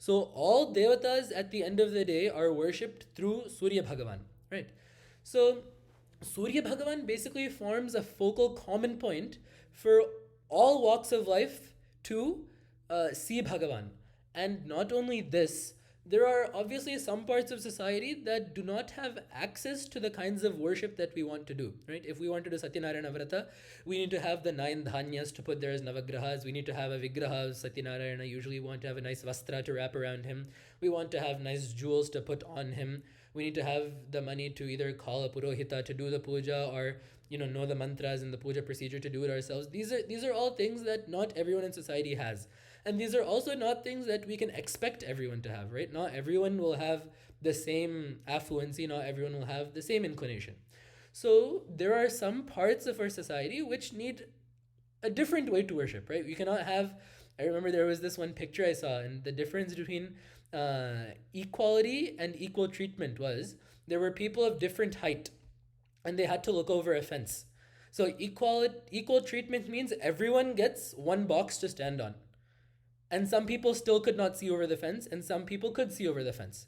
So all devatas at the end of the day are worshipped through Surya Bhagavan, right? So Surya Bhagavan basically forms a focal common point for all walks of life to see Bhagavan. And not only this, there are obviously some parts of society that do not have access to the kinds of worship that we want to do, right? If we want to do Satyanarayana Vrata, we need to have the 9 dhanyas to put there as navagrahas. We need to have a vigraha of Satyanarayana. Usually we want to have a nice vastra to wrap around him. We want to have nice jewels to put on him. We need to have the money to either call a purohita to do the puja, or know the mantras and the puja procedure to do it ourselves. These are all things that not everyone in society has. And these are also not things that we can expect everyone to have, right? Not everyone will have the same affluency, not everyone will have the same inclination. So there are some parts of our society which need a different way to worship, right? We cannot have. I remember there was this one picture I saw, and the difference between equality and equal treatment was there were people of different height, and they had to look over a fence. So equal treatment means everyone gets one box to stand on. And some people still could not see over the fence, and some people could see over the fence.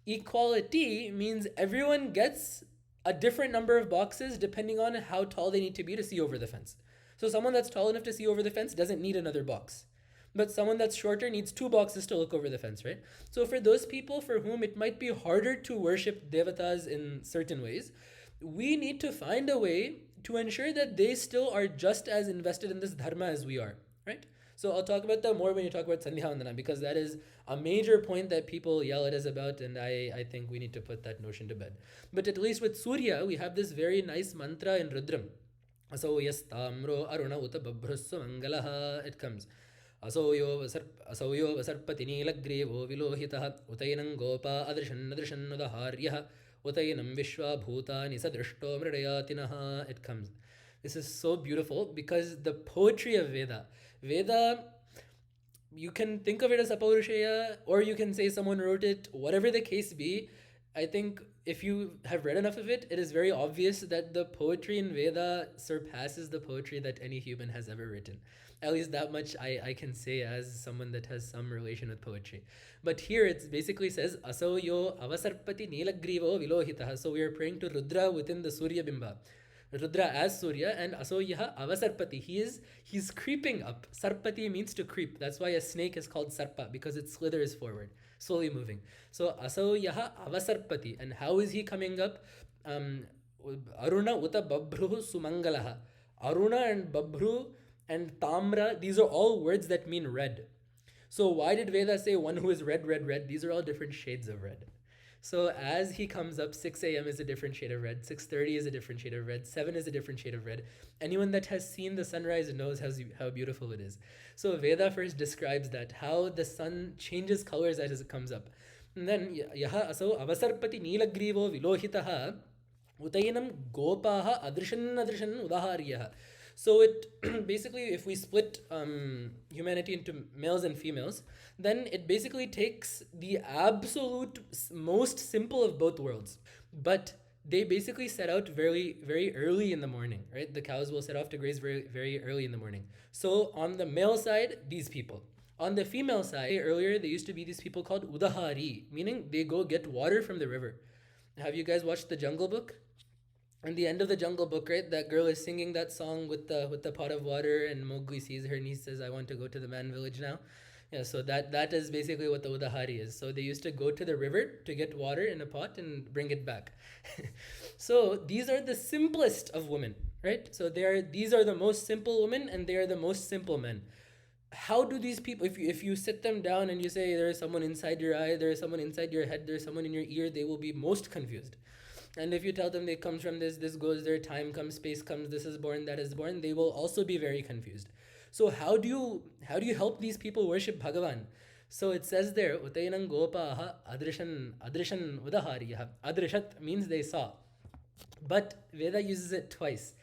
Equality means everyone gets a different number of boxes depending on how tall they need to be to see over the fence. So someone that's tall enough to see over the fence doesn't need another box. But someone that's shorter needs 2 boxes to look over the fence, right? So for those people for whom it might be harder to worship devatas in certain ways, we need to find a way to ensure that they still are just as invested in this dharma as we are, right? So I'll talk about that more when you talk about Sandhya Vandana, because that is a major point that people yell at us about, and I think we need to put that notion to bed. But at least with Surya, we have this very nice mantra in Rudram. Asau yastamro aruna uta babhrusva mangalaha. It comes. Asauyo vasarpati nilagrevo vilohitaha utainam gopa adrishan adrishan udaharyah utainam vishwa bhutani sadrishto mridayatinaha. It comes. This is so beautiful because the poetry of Veda, you can think of it as Apaurushaya, or you can say someone wrote it, whatever the case be. I think if you have read enough of it, it is very obvious that the poetry in Veda surpasses the poetry that any human has ever written. At least that much I can say as someone that has some relation with poetry. But here it basically says, Asau yo avasarpati nilagrivo vilohitaha. So we are praying to Rudra within the Surya Bimba. Rudra as Surya, and Asoyaha avasarpati. He's creeping up. Sarpati means to creep. That's why a snake is called sarpa, because it slithers forward, slowly moving. So Asoyaha avasarpati. And how is he coming up? Aruna uta babhru sumangalaha. Aruna and babhru and tamra, these are all words that mean red. So why did Veda say one who is red, red, red? These are all different shades of red. So as he comes up, 6 a.m. is a different shade of red, 6:30 is a different shade of red, 7 is a different shade of red. Anyone that has seen the sunrise knows how beautiful it is. So Veda first describes that, how the sun changes colors as it comes up. And then, yaha asau avasarpati nilagrivo vilohitaha utainam gopaha adrishan adrishan udaharyaha. So it basically, if we split humanity into males and females, then it basically takes the absolute most simple of both worlds. But they basically set out very, very early in the morning, right? The cows will set off to graze very, very early in the morning. So on the male side, these people. On the female side, earlier, there used to be these people called udahari, meaning they go get water from the river. Have you guys watched The Jungle Book? In the end of the Jungle Book, right, that girl is singing that song with the pot of water, and Mowgli sees her and he says, I want to go to the man village now. Yeah, so that is basically what the Udahari is. So they used to go to the river to get water in a pot and bring it back. So these are the simplest of women, right? So these are the most simple women, and they are the most simple men. How do these people, if you sit them down and you say there is someone inside your eye, there is someone inside your head, there is someone in your ear, they will be most confused. And if you tell them they comes from this goes there, time comes, space comes, this is born, that is born, they will also be very confused. So how do you help these people worship Bhagavan? So it says there, Utainam gopaha adrishan udahariya. Adrishat means they saw. But Veda uses it twice.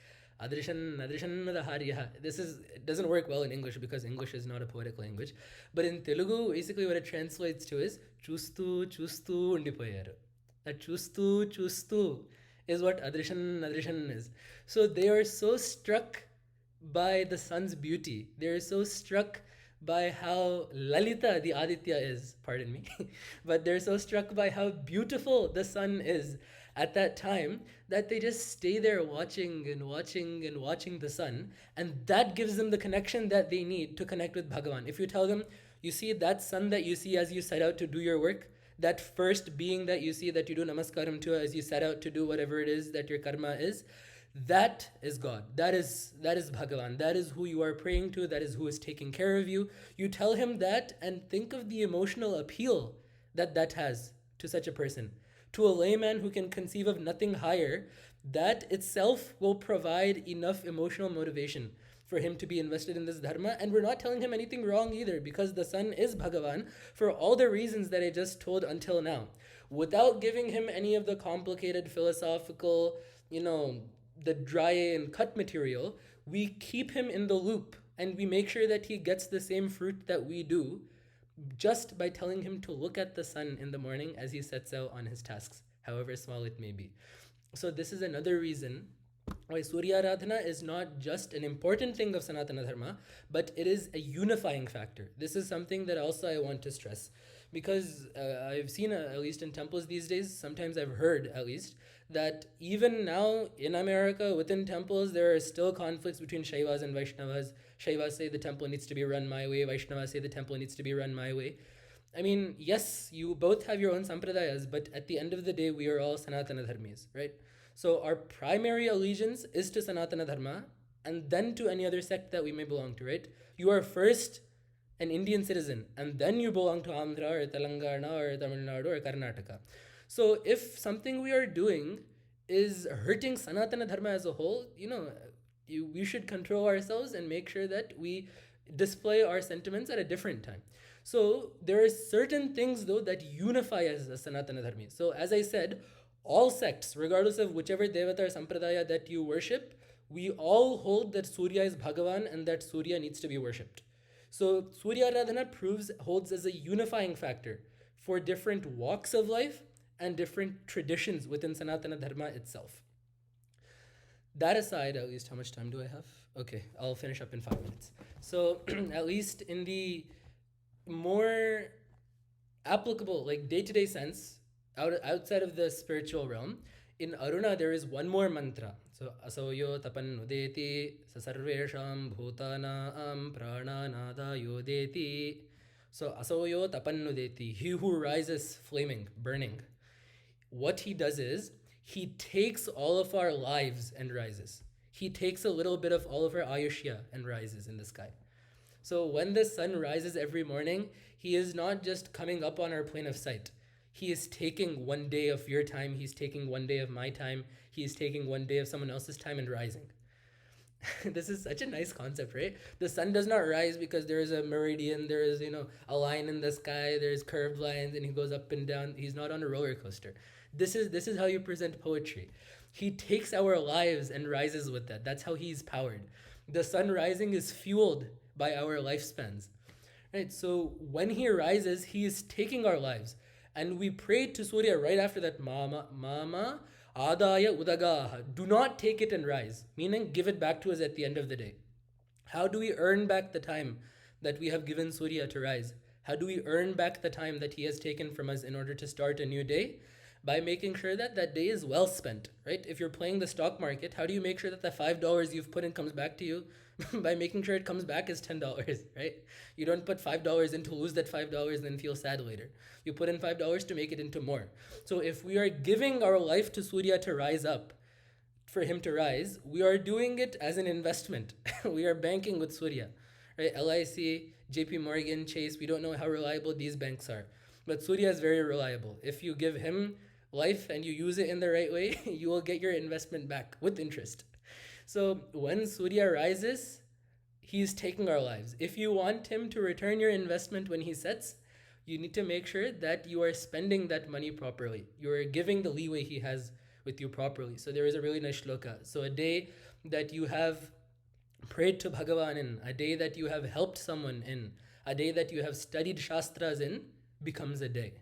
Adrishan udahariya. It doesn't work well in English because English is not a poetic language. But in Telugu, basically what it translates to is chustu undipoyaru. That chustu is what adrishan is. So they are so struck by the sun's beauty. They are so struck by how Lalita the Aditya is, pardon me, but they're so struck by how beautiful the sun is at that time that they just stay there watching and watching and watching the sun, and that gives them the connection that they need to connect with Bhagavan. If you tell them, you see that sun that you see as you set out to do your work, that first being that you see that you do namaskaram to as you set out to do whatever it is that your karma is, that is God. That is Bhagavan. That is who you are praying to. That is who is taking care of you. You tell him that and think of the emotional appeal that that has to such a person. To a layman who can conceive of nothing higher, that itself will provide enough emotional motivation for him to be invested in this dharma. And we're not telling him anything wrong either, because the sun is Bhagavan for all the reasons that I just told until now, without giving him any of the complicated philosophical, the dry and cut material. We keep him in the loop and we make sure that he gets the same fruit that we do, just by telling him to look at the sun in the morning as he sets out on his tasks, however small it may be. So this is another reason why Suryārādhana is not just an important thing of Sanatana Dharma, but it is a unifying factor. This is something that also I want to stress, because I've seen, at least in temples these days, sometimes I've heard at least, that even now in America, within temples, there are still conflicts between Shaivas and Vaishnavas. Shaivas say the temple needs to be run my way, Vaishnavas say the temple needs to be run my way. I mean, yes, you both have your own sampradayas, but at the end of the day, we are all Sanatana Dharmis, right? So our primary allegiance is to Sanatana Dharma, and then to any other sect that we may belong to, right? You are first an Indian citizen, and then you belong to Andhra or Telangana or Tamil Nadu or Karnataka. So if something we are doing is hurting Sanatana Dharma as a whole, we should control ourselves and make sure that we display our sentiments at a different time. So there are certain things though that unify us as Sanatana Dharmi. So as I said, all sects, regardless of whichever Devata or Sampradaya that you worship, we all hold that Surya is Bhagavan and that Surya needs to be worshipped. So Suryārādhana holds as a unifying factor for different walks of life and different traditions within Sanatana Dharma itself. That aside, at least how much time do I have? Okay, I'll finish up in 5 minutes. So at least in the more applicable, like day-to-day sense, outside of the spiritual realm, in Aruna there is one more mantra. So asoyo tapannudeti sasarvesham bhutanam prananada yodeti. So asoyo tapannudeti, he who rises flaming, burning. What he does is, he takes all of our lives and rises. He takes a little bit of all of our ayushya and rises in the sky. So when the sun rises every morning, he is not just coming up on our plane of sight. He is taking 1 day of your time, he's taking 1 day of my time, he is taking 1 day of someone else's time and rising. This is such a nice concept, right? The sun does not rise because there is a meridian, there is, a line in the sky, there's curved lines, and he goes up and down. He's not on a roller coaster. This is how you present poetry. He takes our lives and rises with that. That's how he's powered. The sun rising is fueled by our lifespans, right? So when he rises, he is taking our lives. And we prayed to Surya right after that, Mama, Adaya Udagaha. Do not take it and rise, meaning give it back to us at the end of the day. How do we earn back the time that we have given Surya to rise? How do we earn back the time that he has taken from us in order to start a new day? By making sure that that day is well spent, right? If you're playing the stock market, how do you make sure that the $5 you've put in comes back to you? By making sure it comes back as $10, right? You don't put $5 in to lose that $5 and then feel sad later. You put in $5 to make it into more. So if we are giving our life to Surya to rise up, for him to rise, we are doing it as an investment. We are banking with Surya, right? LIC, JP Morgan, Chase, we don't know how reliable these banks are. But Surya is very reliable. If you give him life and you use it in the right way, you will get your investment back with interest. So when Surya rises, he's taking our lives. If you want him to return your investment when he sets, you need to make sure that you are spending that money properly. You are giving the leeway he has with you properly. So there is a really nice shloka. So a day that you have prayed to Bhagavan in, a day that you have helped someone in, a day that you have studied Shastras in, becomes a day.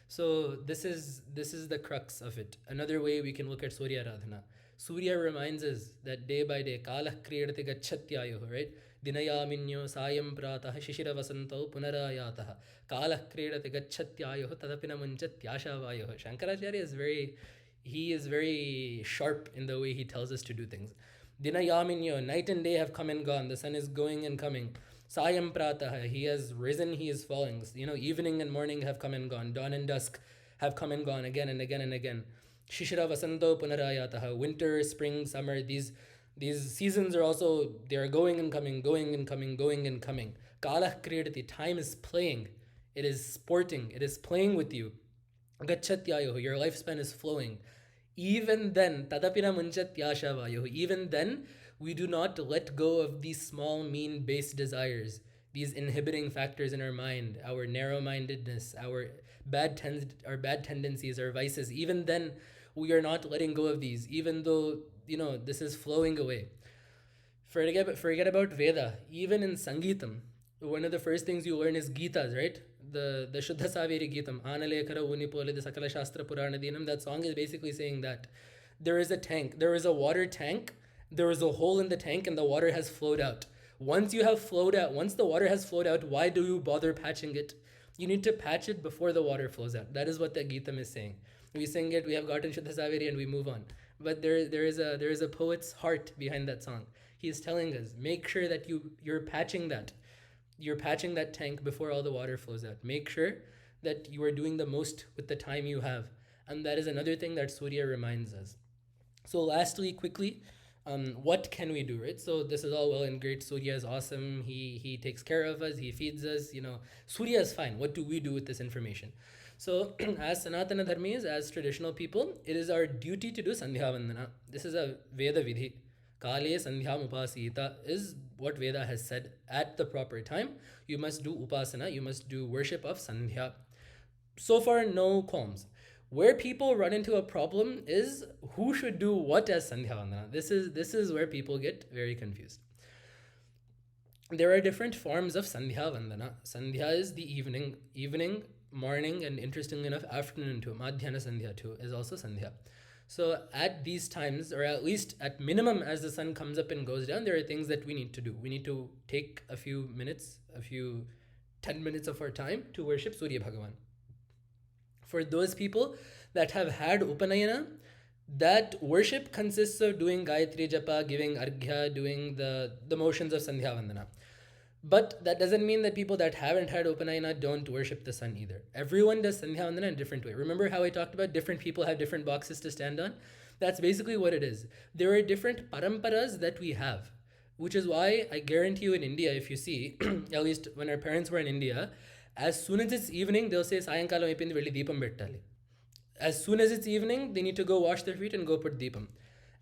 So this is the crux of it. Another way we can look at Suryārādhana. Surya reminds us that day by day, kalah kriyadati gacchatyayuh, right? Dinayaminyo sayam pratah shishira vasanto punarayatah kalah kriyadati gacchatyayuh tadapina munchatyashavayoh. Shankaracharya is very sharp in the way he tells us to do things. Dinayaminyo, night and day have come and gone. The sun is going and coming. Sayam pratah, he has risen, he is falling. Evening and morning have come and gone. Dawn and dusk have come and gone again and again and again. Shishira vasanto punarayatah, winter, spring, summer, these seasons are also, they are going and coming, going and coming, going and coming. Kalah kriyadati, time is playing. It is sporting. It is playing with you. Gachatyayoh, your lifespan is flowing. Even then, tadapina munchatyashavayoh, even then, we do not let go of these small, mean, base desires, these inhibiting factors in our mind, our narrow-mindedness, our bad tendencies, our vices. Even then, we are not letting go of these, even though, this is flowing away. Forget about Veda. Even in Sangeetam, one of the first things you learn is Gitas, right? The Shuddha Saveri Geetam, Analekara Unipole, the Sakala Shastra Purana Dinam, that song is basically saying that there is a tank, there is a water tank, there is a hole in the tank, and the water has flowed out. Once the water has flowed out, why do you bother patching it? You need to patch it before the water flows out. That is what the Geetam is saying. We sing it, we have gotten Shuddha Saveri, and we move on. But there is a poet's heart behind that song. He is telling us, make sure that you're patching that. You're patching that tank before all the water flows out. Make sure that you are doing the most with the time you have. And that is another thing that Surya reminds us. So lastly, quickly, what can we do, right? So this is all well and great. Surya is awesome. He takes care of us. He feeds us. Surya is fine. What do we do with this information? So as Sanatana Dharmis, as traditional people, it is our duty to do Sandhya Vandana. This is a Veda Vidhi. Kale Sandhyam Upasita is what Veda has said. At the proper time, you must do Upasana, you must do worship of Sandhya. So far, no qualms. Where people run into a problem is who should do what as Sandhya Vandana. This is where people get very confused. There are different forms of Sandhya Vandana. Sandhya is the evening, morning, and interestingly enough, afternoon too. Madhyana Sandhya too is also Sandhya. So at these times, or at least at minimum as the sun comes up and goes down, there are things that we need to do. We need to take a few 10 minutes of our time to worship Surya Bhagavan. For those people that have had Upanayana, that worship consists of doing Gayatri Japa, giving Arghya, doing the motions of Sandhya Vandana. But that doesn't mean that people that haven't had Upanayana don't worship the sun either. Everyone does Sandhya Vandana in a different way. Remember how I talked about different people have different boxes to stand on? That's basically what it is. There are different paramparas that we have, which is why I guarantee you in India, if you see, at least when our parents were in India, as soon as it's evening, they'll say, Sayankalam ayipindi velli deepam bettali. As soon as it's evening, they need to go wash their feet and go put deepam.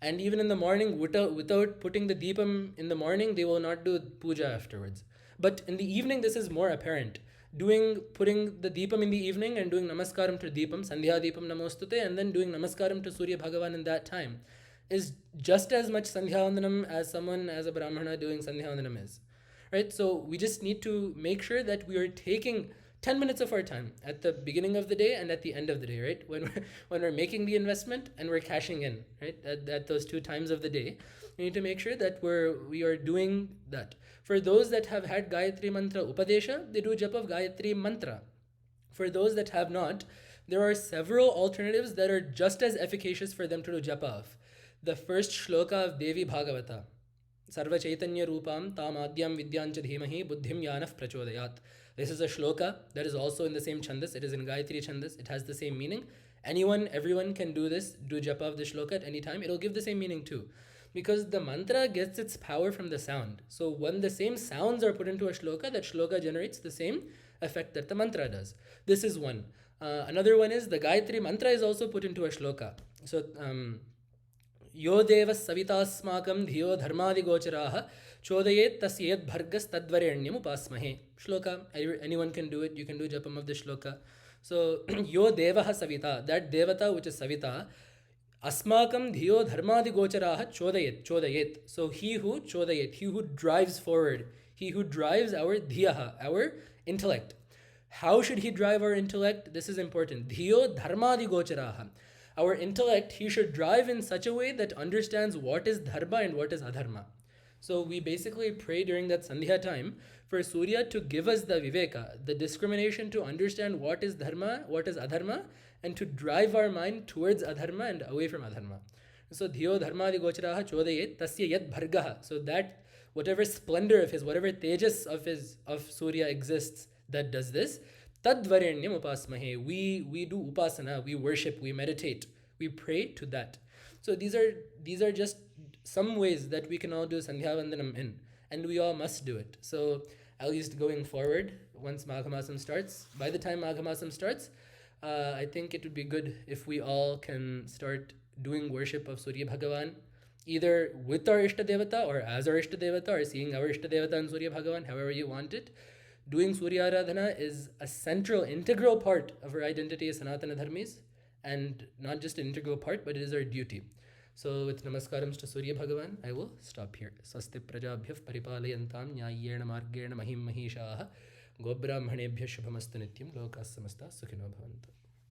And even in the morning, without putting the deepam in the morning, they will not do puja afterwards. But in the evening, this is more apparent. Putting the deepam in the evening and doing namaskaram to deepam, sandhya deepam namostute, and then doing namaskaram to Surya Bhagavan in that time is just as much sandhya vandanam as a brahmana doing sandhya vandanam is. Right? So we just need to make sure that we are taking 10 minutes of our time at the beginning of the day and at the end of the day, right? When we're making the investment and we're cashing in, right? At those 2 times of the day, we need to make sure that we are doing that. For those that have had Gayatri Mantra Upadesha, they do japa of Gayatri Mantra. For those that have not, there are several alternatives that are just as efficacious for them to do japa of. The first shloka of Devi Bhagavata, Sarva Chaitanya Rupam Tam Adyam Vidyancha Dhimahi Buddhim Yanaf Prachodayat. This is a shloka that is also in the same chandas. It is in Gayatri chandas. It has the same meaning. Everyone can do this, do japa of the shloka at any time. It'll give the same meaning too. Because the mantra gets its power from the sound. So when the same sounds are put into a shloka, that shloka generates the same effect that the mantra does. This is one. Another one is the Gayatri mantra is also put into a shloka. So, Yo devas savitasmakam dhiyo dharmadi gocharaha chodayet tasyed bhargas tadvarenyam upasmahe. Shloka, anyone can do it. You can do japam of the shloka. So, Yo devaha savita, that devata which is savita, asmakam dhiyo dharmadi gocharaha chodayet. So he who chodayet, he who drives forward, he who drives our dhiyaha, our intellect. How should he drive our intellect? This is important. Dhiyo dharmadi gocharaha. our intellect, he should drive in such a way that understands what is dharma and what is adharma. So we basically pray during that Sandhya time for Surya to give us the viveka, the discrimination to understand what is dharma, what is adharma, and to drive our mind towards adharma and away from adharma. So dhiyo dharmadi gocharaha chodayet tasya yad bhargaha. So that whatever splendor of his, whatever tejas of Surya exists that does this, tadvarenyam upasmahe. We do upasana, we worship, we meditate, we pray to that. So these are just some ways that we can all do Sandhya Vandanam in, and we all must do it. So at least going forward, once Magha Masam starts, by the time Magha Masam starts, I think it would be good if we all can start doing worship of Surya Bhagavan, either with our Ishta Devata or as our Ishta Devata, or seeing our Ishta Devata and Surya Bhagavan, however you want it. Doing Suryārādhana is a central, integral part of our identity as Sanatana Dharmis, and not just an integral part, but it is our duty. So with namaskarams to Surya Bhagavan, I will stop here. Swasti prajabhyah paripalayantam nyayena margena mahim mahishaha gobrahmanebhyah shubhamastu nityam lokas samasta sukhino bhavantu.